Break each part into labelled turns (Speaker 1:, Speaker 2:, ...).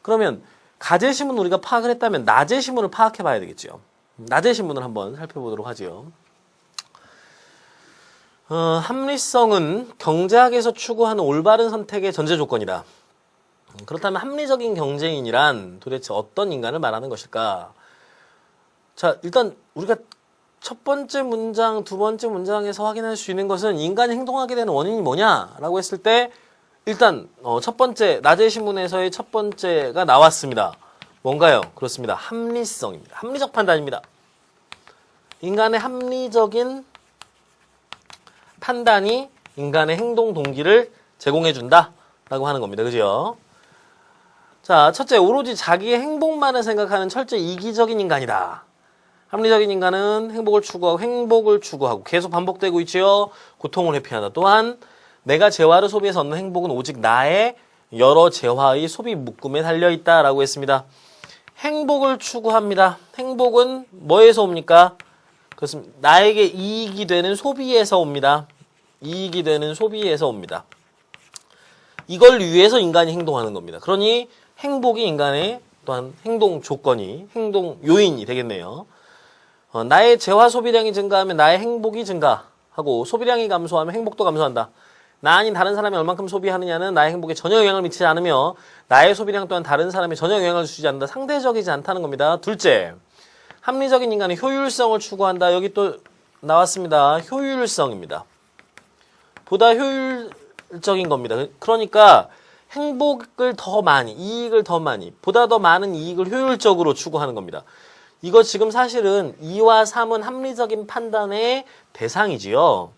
Speaker 1: 그러면 가제시문 우리가 파악을 했다면 나제시문을 파악해 봐야 되겠죠. 나제시문을 한번 살펴보도록 하죠. 합리성은 경제학에서 추구하는 올바른 선택의 전제 조건이다. 그렇다면 합리적인 경제인이란 도대체 어떤 인간을 말하는 것일까? 자, 일단 우리가 첫 번째 문장, 두 번째 문장에서 확인할 수 있는 것은 인간이 행동하게 되는 원인이 뭐냐라고 했을 때 일단 첫 번째 나제시문에서의 첫 번째가 나왔습니다. 뭔가요? 그렇습니다. 합리성입니다. 합리적 판단입니다. 인간의 합리적인 판단이 인간의 행동 동기를 제공해준다 라고 하는 겁니다. 그죠? 자, 첫째, 오로지 자기의 행복만을 생각하는 철저히 이기적인 인간이다. 합리적인 인간은 행복을 추구하고 계속 반복되고 있지요. 고통을 회피한다. 또한 내가 재화를 소비해서 얻는 행복은 오직 나의 여러 재화의 소비 묶음에 달려있다라고 했습니다. 행복을 추구합니다. 행복은 뭐에서 옵니까? 그렇습니다. 나에게 이익이 되는 소비에서 옵니다. 이익이 되는 소비에서 옵니다. 이걸 위해서 인간이 행동하는 겁니다. 그러니 행복이 인간의 또한 행동 조건이, 행동 요인이 되겠네요. 나의 재화 소비량이 증가하면 나의 행복이 증가하고 소비량이 감소하면 행복도 감소한다. 나 아닌 다른 사람이 얼만큼 소비하느냐는 나의 행복에 전혀 영향을 미치지 않으며 나의 소비량 또한 다른 사람에 전혀 영향을 주지 않는다. 상대적이지 않다는 겁니다. 둘째, 합리적인 인간은 효율성을 추구한다. 여기 또 나왔습니다. 효율성입니다. 보다 효율적인 겁니다. 그러니까 행복을 더 많이, 이익을 더 많이, 보다 더 많은 이익을 효율적으로 추구하는 겁니다. 이거 지금 사실은 2와 3은 합리적인 판단의 대상이지요.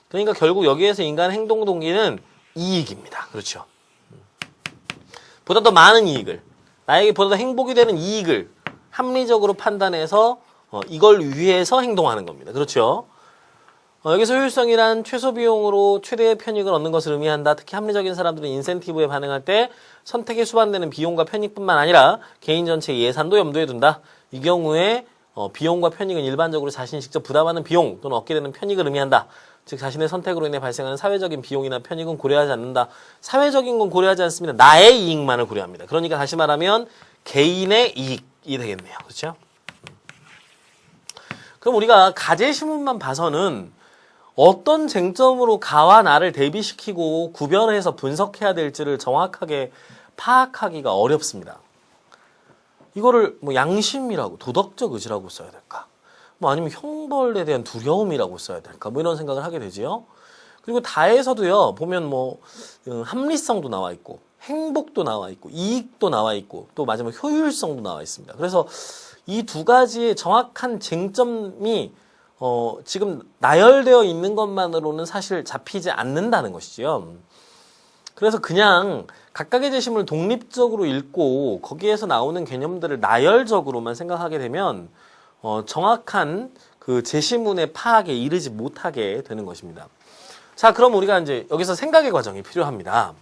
Speaker 1: 그러니까 결국 여기에서 인간의 행동 동기는 이익입니다. 그렇죠. 보다 더 많은 이익을, 나에게 보다 더 행복이 되는 이익을 합리적으로 판단해서 이걸 위해서 행동하는 겁니다. 그렇죠. 여기서 효율성이란 최소 비용으로 최대의 편익을 얻는 것을 의미한다. 특히 합리적인 사람들은 인센티브에 반응할 때 선택에 수반되는 비용과 편익뿐만 아니라 개인 전체의 예산도 염두에 둔다. 이 경우에 비용과 편익은 일반적으로 자신이 직접 부담하는 비용 또는 얻게 되는 편익을 의미한다. 즉 자신의 선택으로 인해 발생하는 사회적인 비용이나 편익은 고려하지 않는다. 사회적인 건 고려하지 않습니다. 나의 이익만을 고려합니다. 그러니까 다시 말하면 개인의 이익이 되겠네요. 그렇죠? 그럼 우리가 가제시문만 봐서는 어떤 쟁점으로 가와 나를 대비시키고 구별해서 분석해야 될지를 정확하게 파악하기가 어렵습니다. 이거를 뭐 양심이라고 도덕적 의지라고 써야 될까? 뭐 아니면 형벌에 대한 두려움이라고 써야 될까? 뭐 이런 생각을 하게 되지요. 그리고 다에서도요. 보면 뭐 합리성도 나와 있고 행복도 나와 있고 이익도 나와 있고 또 마지막 효율성도 나와 있습니다. 그래서 이 두 가지의 정확한 쟁점이 지금 나열되어 있는 것만으로는 사실 잡히지 않는다는 것이지요. 그래서 그냥 각각의 제시문을 독립적으로 읽고 거기에서 나오는 개념들을 나열적으로만 생각하게 되면 정확한 그 제시문의 파악에 이르지 못하게 되는 것입니다. 자, 그럼 우리가 이제 여기서 생각의 과정이 필요합니다.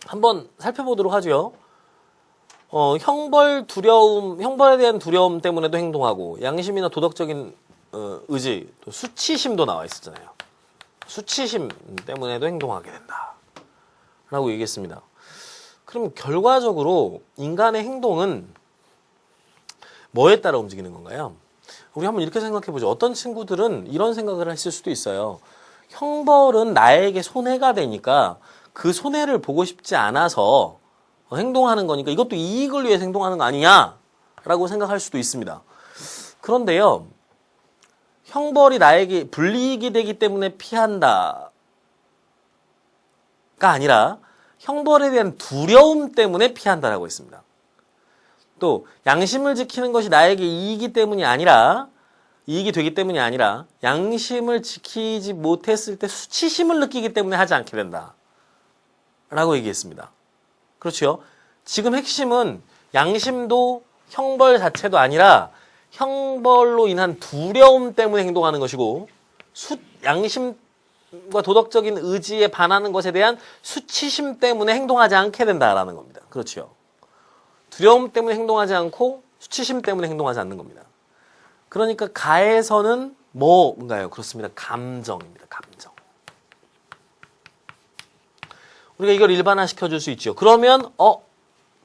Speaker 1: 한번 살펴보도록 하죠. 형벌에 대한 두려움 때문에도 행동하고 양심이나 도덕적인 의지, 또 수치심도 나와 있었잖아요. 수치심 때문에도 행동하게 된다. 라고 얘기했습니다. 그럼 결과적으로 인간의 행동은 뭐에 따라 움직이는 건가요? 우리 한번 이렇게 생각해보죠. 어떤 친구들은 이런 생각을 했을 수도 있어요. 형벌은 나에게 손해가 되니까 그 손해를 보고 싶지 않아서 행동하는 거니까 이것도 이익을 위해서 행동하는 거 아니냐? 라고 생각할 수도 있습니다. 그런데요. 형벌이 나에게 불이익이 되기 때문에 피한다가 아니라 형벌에 대한 두려움 때문에 피한다라고 했습니다. 또 양심을 지키는 것이 나에게 이익이 되기 때문이 아니라 양심을 지키지 못했을 때 수치심을 느끼기 때문에 하지 않게 된다. 라고 얘기했습니다. 그렇죠? 지금 핵심은 양심도 형벌 자체도 아니라 형벌로 인한 두려움 때문에 행동하는 것이고 양심과 도덕적인 의지에 반하는 것에 대한 수치심 때문에 행동하지 않게 된다라는 겁니다. 그렇죠? 두려움 때문에 행동하지 않고 수치심 때문에 행동하지 않는 겁니다. 그러니까 가에서는 뭔가요? 그렇습니다. 감정입니다. 감정. 우리가 이걸 일반화시켜 줄 수 있죠. 그러면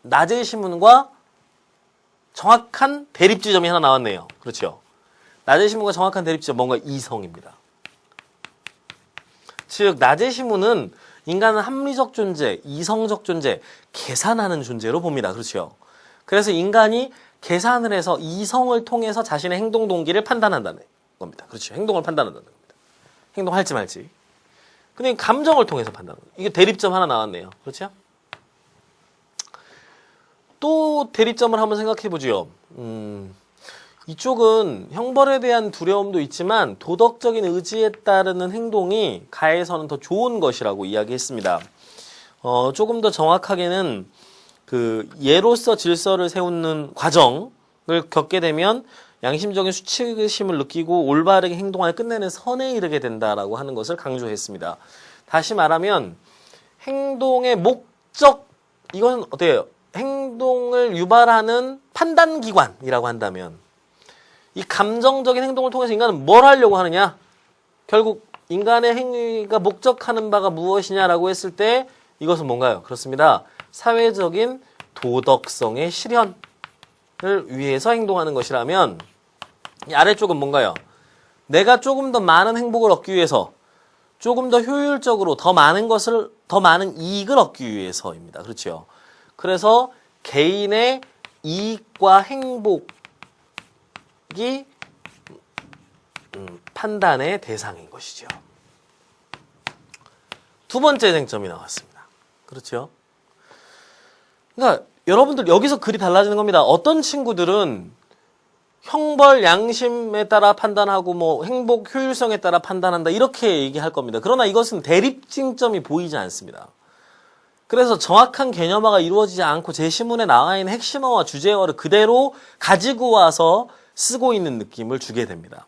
Speaker 1: 낮의 시문과 정확한 대립 지점이 하나 나왔네요. 그렇죠? 낮의 시문과 정확한 대립 지점 뭔가 이성입니다. 즉 낮의 시문은 인간은 합리적 존재, 이성적 존재, 계산하는 존재로 봅니다. 그렇죠? 그래서 인간이 계산을 해서 이성을 통해서 자신의 행동 동기를 판단한다는 겁니다. 그렇죠? 행동을 판단한다는 겁니다. 행동할지 말지. 근데 감정을 통해서 판단하는 거예요. 이게 대립점 하나 나왔네요. 그렇죠? 또 대립점을 한번 생각해 보죠. 이쪽은 형벌에 대한 두려움도 있지만 도덕적인 의지에 따르는 행동이 가에서는 더 좋은 것이라고 이야기했습니다. 조금 더 정확하게는 그 예로서 질서를 세우는 과정을 겪게 되면 양심적인 수치심을 느끼고 올바르게 행동하여 끝내는 선에 이르게 된다라고 하는 것을 강조했습니다. 다시 말하면 행동의 목적, 이건 어때요? 행동을 유발하는 판단기관이라고 한다면 이 감정적인 행동을 통해서 인간은 뭘 하려고 하느냐? 결국 인간의 행위가 목적하는 바가 무엇이냐라고 했을 때 이것은 뭔가요? 그렇습니다. 사회적인 도덕성의 실현을 위해서 행동하는 것이라면 이 아래쪽은 뭔가요? 내가 조금 더 많은 행복을 얻기 위해서 조금 더 효율적으로 더 많은 이익을 얻기 위해서입니다. 그렇죠? 그래서 개인의 이익과 행복이 판단의 대상인 것이죠. 두 번째 쟁점이 나왔습니다. 그렇죠? 그러니까 여러분들 여기서 글이 달라지는 겁니다. 어떤 친구들은 형벌, 양심에 따라 판단하고 뭐 행복, 효율성에 따라 판단한다 이렇게 얘기할 겁니다. 그러나 이것은 대립쟁점이 보이지 않습니다. 그래서 정확한 개념화가 이루어지지 않고 제시문에 나와 있는 핵심어와 주제어를 그대로 가지고 와서 쓰고 있는 느낌을 주게 됩니다.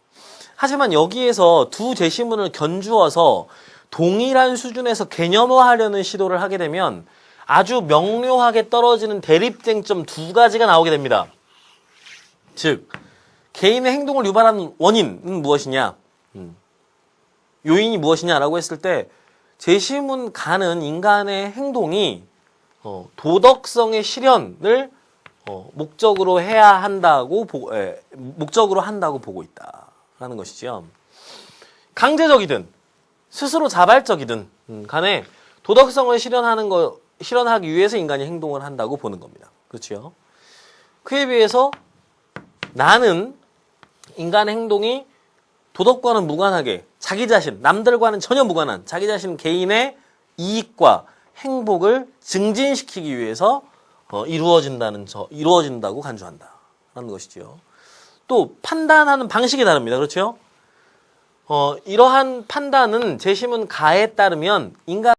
Speaker 1: 하지만 여기에서 두 제시문을 견주어서 동일한 수준에서 개념화하려는 시도를 하게 되면 아주 명료하게 떨어지는 대립쟁점 두 가지가 나오게 됩니다. 즉, 개인의 행동을 유발하는 원인은 무엇이냐? 요인이 무엇이냐라고 했을 때 제시문 가는 인간의 행동이 도덕성의 실현을 목적으로 한다고 보고 있다라는 것이죠. 강제적이든 스스로 자발적이든 간에 도덕성을 실현하기 위해서 인간이 행동을 한다고 보는 겁니다. 그렇죠? 그에 비해서 나는 인간의 행동이 도덕과는 무관하게 자기 자신, 남들과는 전혀 무관한 자기 자신 개인의 이익과 행복을 증진시키기 위해서 이루어진다고 간주한다라는 것이죠. 또 판단하는 방식이 다릅니다. 그렇죠? 이러한 판단은 제시문 가에 따르면 인간